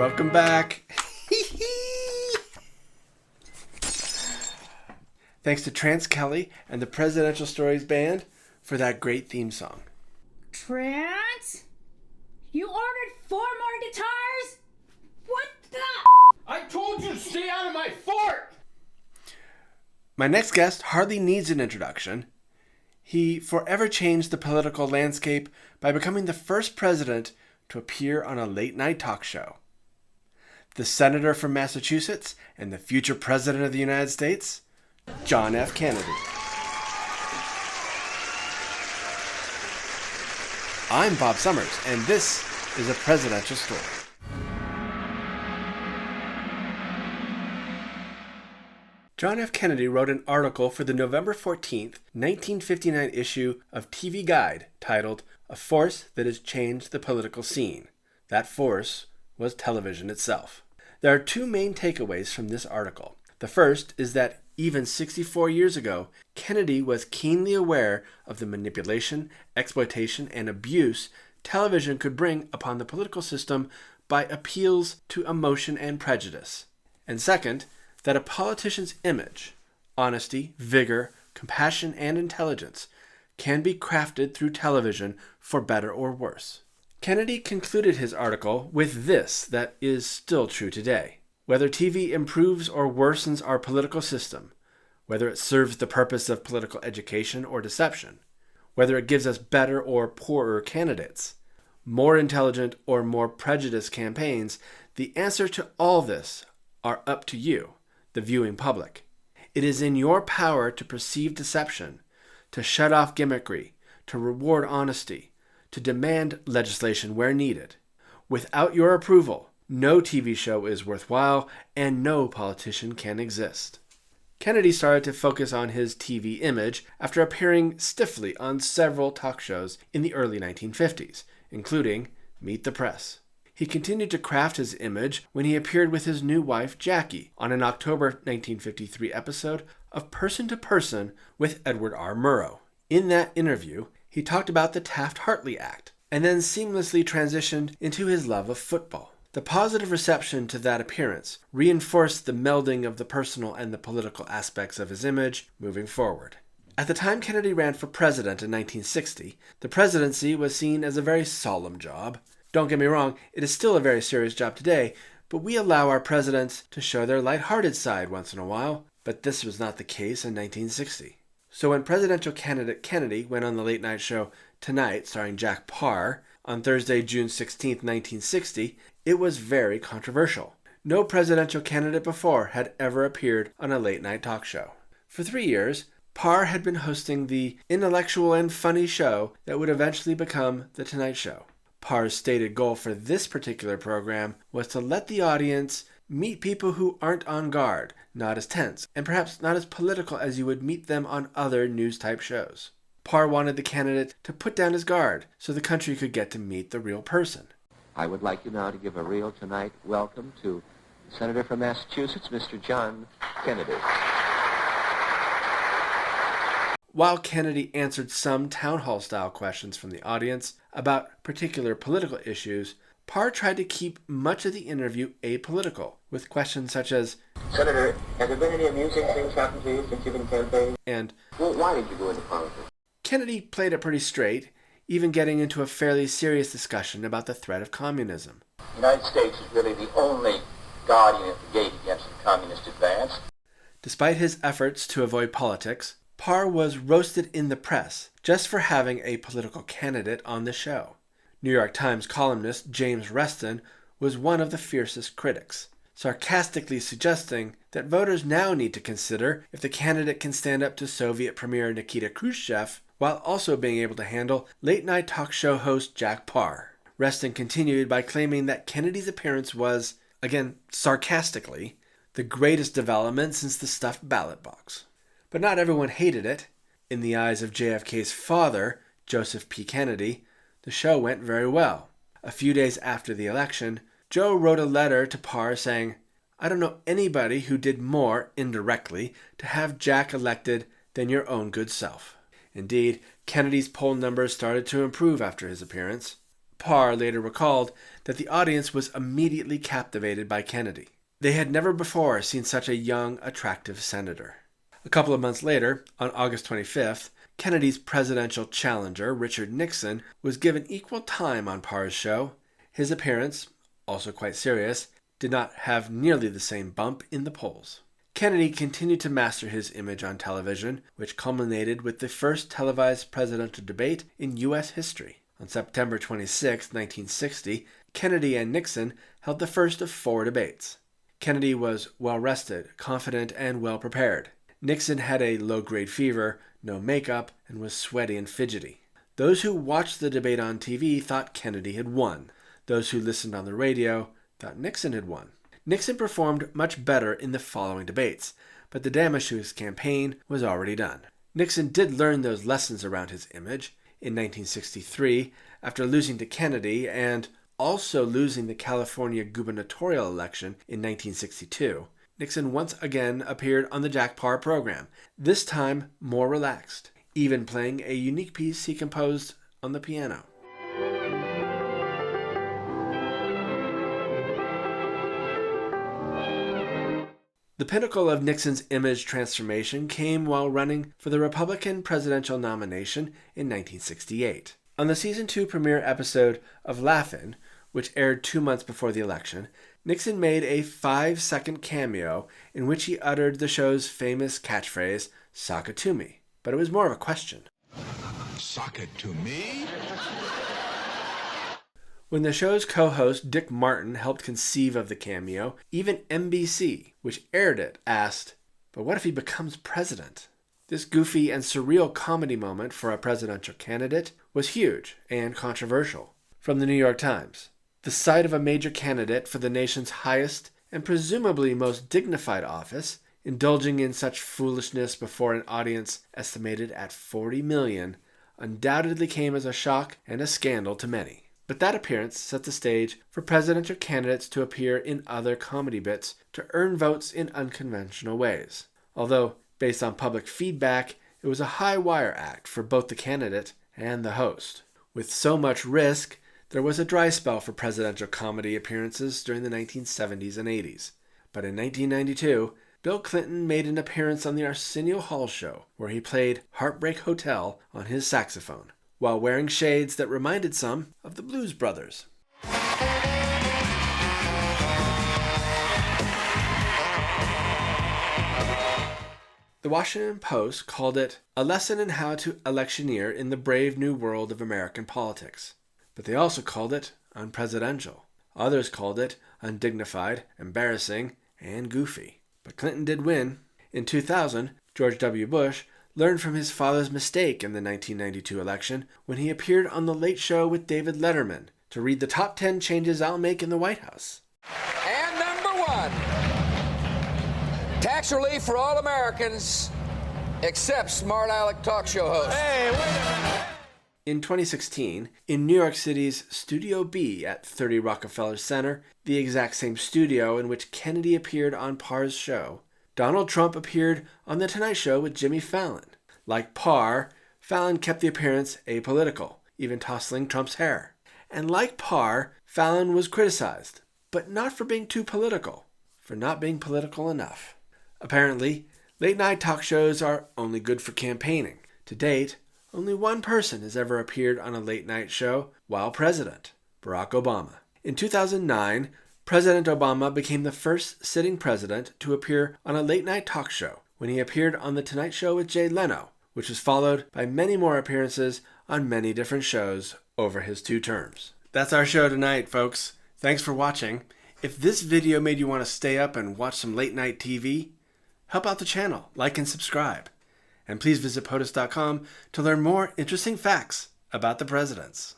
Welcome back. Thanks to Trance Kelly and the Presidential Stories Band for that great theme song. Trance? You ordered 4 more guitars? What the? I told you to stay out of my fort! My next guest hardly needs an introduction. He forever changed the political landscape by becoming the first president to appear on a late-night talk show. The senator from Massachusetts and the future president of the United States, John F. Kennedy. I'm Bob Summers, and this is A Presidential Story. John F. Kennedy wrote an article for the November 14th, 1959 issue of TV Guide titled, "A Force That Has Changed the Political Scene." That force was television itself. There are 2 main takeaways from this article. The first is that even 64 years ago, Kennedy was keenly aware of the manipulation, exploitation, and abuse television could bring upon the political system by appeals to emotion and prejudice. And second, that a politician's image, honesty, vigor, compassion, and intelligence can be crafted through television for better or worse. Kennedy concluded his article with this that is still true today. Whether TV improves or worsens our political system, whether it serves the purpose of political education or deception, whether it gives us better or poorer candidates, more intelligent or more prejudiced campaigns, the answer to all this are up to you, the viewing public. It is in your power to perceive deception, to shut off gimmickry, to reward honesty, to demand legislation where needed. Without your approval, no TV show is worthwhile and no politician can exist. Kennedy started to focus on his TV image after appearing stiffly on several talk shows in the early 1950s, including Meet the Press. He continued to craft his image when he appeared with his new wife, Jackie, on an October 1953 episode of Person to Person with Edward R. Murrow. In that interview, he talked about the Taft-Hartley Act, and then seamlessly transitioned into his love of football. The positive reception to that appearance reinforced the melding of the personal and the political aspects of his image moving forward. At the time Kennedy ran for president in 1960, the presidency was seen as a very solemn job. Don't get me wrong, it is still a very serious job today, but we allow our presidents to show their lighthearted side once in a while, but this was not the case in 1960. So when presidential candidate Kennedy went on the late-night show Tonight, starring Jack Paar, on Thursday, June 16, 1960, it was very controversial. No presidential candidate before had ever appeared on a late-night talk show. For 3 years, Paar had been hosting the intellectual and funny show that would eventually become The Tonight Show. Parr's stated goal for this particular program was to let the audience meet people who aren't on guard, not as tense, and perhaps not as political as you would meet them on other news-type shows. Paar wanted the candidate to put down his guard so the country could get to meet the real person. I would like you now to give a real tonight welcome to the Senator from Massachusetts, Mr. John Kennedy. While Kennedy answered some town hall-style questions from the audience about particular political issues, Paar tried to keep much of the interview apolitical, with questions such as, Senator, have there been any amusing things happen to you since you've been campaigning? And, Well, why did you go into politics? Kennedy played it pretty straight, even getting into a fairly serious discussion about the threat of communism. The United States is really the only guardian at the gate against the communist advance. Despite his efforts to avoid politics, Paar was roasted in the press just for having a political candidate on the show. New York Times columnist James Reston was one of the fiercest critics, sarcastically suggesting that voters now need to consider if the candidate can stand up to Soviet Premier Nikita Khrushchev while also being able to handle late-night talk show host Jack Paar. Reston continued by claiming that Kennedy's appearance was, again sarcastically, the greatest development since the stuffed ballot box. But not everyone hated it. In the eyes of JFK's father, Joseph P. Kennedy, the show went very well. A few days after the election, Joe wrote a letter to Paar saying, "I don't know anybody who did more, indirectly, to have Jack elected than your own good self." Indeed, Kennedy's poll numbers started to improve after his appearance. Paar later recalled that the audience was immediately captivated by Kennedy. They had never before seen such a young, attractive senator. A couple of months later, on August 25th, Kennedy's presidential challenger, Richard Nixon, was given equal time on Parr's show. His appearance, also quite serious, did not have nearly the same bump in the polls. Kennedy continued to master his image on television, which culminated with the first televised presidential debate in U.S. history. On September 26, 1960, Kennedy and Nixon held the first of 4 debates. Kennedy was well-rested, confident, and well-prepared. Nixon had a low-grade fever, no makeup, and was sweaty and fidgety. Those who watched the debate on TV thought Kennedy had won. Those who listened on the radio thought Nixon had won. Nixon performed much better in the following debates, but the damage to his campaign was already done. Nixon did learn those lessons around his image. In 1963, after losing to Kennedy and also losing the California gubernatorial election in 1962, Nixon once again appeared on the Jack Paar program, this time more relaxed, even playing a unique piece he composed on the piano. The pinnacle of Nixon's image transformation came while running for the Republican presidential nomination in 1968. On the Season 2 premiere episode of Laugh-In, which aired 2 months before the election, Nixon made a 5-second cameo in which he uttered the show's famous catchphrase, "Sock it to me." But it was more of a question. Sock it to me? When the show's co-host Dick Martin helped conceive of the cameo, even NBC, which aired it, asked, "But what if he becomes president?" This goofy and surreal comedy moment for a presidential candidate was huge and controversial. From the New York Times, the sight of a major candidate for the nation's highest and presumably most dignified office indulging in such foolishness before an audience estimated at 40 million undoubtedly came as a shock and a scandal to many. But that appearance set the stage for presidential candidates to appear in other comedy bits to earn votes in unconventional ways. Although, based on public feedback, it was a high-wire act for both the candidate and the host. With so much risk, there was a dry spell for presidential comedy appearances during the 1970s and 80s. But in 1992, Bill Clinton made an appearance on the Arsenio Hall show, where he played Heartbreak Hotel on his saxophone, while wearing shades that reminded some of the Blues Brothers. The Washington Post called it a lesson in how to electioneer in the brave new world of American politics. But they also called it unpresidential. Others called it undignified, embarrassing, and goofy. But Clinton did win. In 2000, George W. Bush learned from his father's mistake in the 1992 election when he appeared on The Late Show with David Letterman to read the top 10 changes I'll make in the White House. And number 1, tax relief for all Americans except smart aleck talk show hosts. Hey, wait a minute. In 2016, in New York City's Studio B at 30 Rockefeller Center, the exact same studio in which Kennedy appeared on Parr's show, Donald Trump appeared on The Tonight Show with Jimmy Fallon. Like Paar, Fallon kept the appearance apolitical, even tousling Trump's hair. And like Paar, Fallon was criticized, but not for being too political, for not being political enough. Apparently, late-night talk shows are only good for campaigning. To date, only one person has ever appeared on a late-night show while president, Barack Obama. In 2009, President Obama became the first sitting president to appear on a late-night talk show when he appeared on The Tonight Show with Jay Leno, which was followed by many more appearances on many different shows over his 2 terms. That's our show tonight, folks. Thanks for watching. If this video made you want to stay up and watch some late-night TV, help out the channel, like and subscribe. And please visit POTUS.com to learn more interesting facts about the presidents.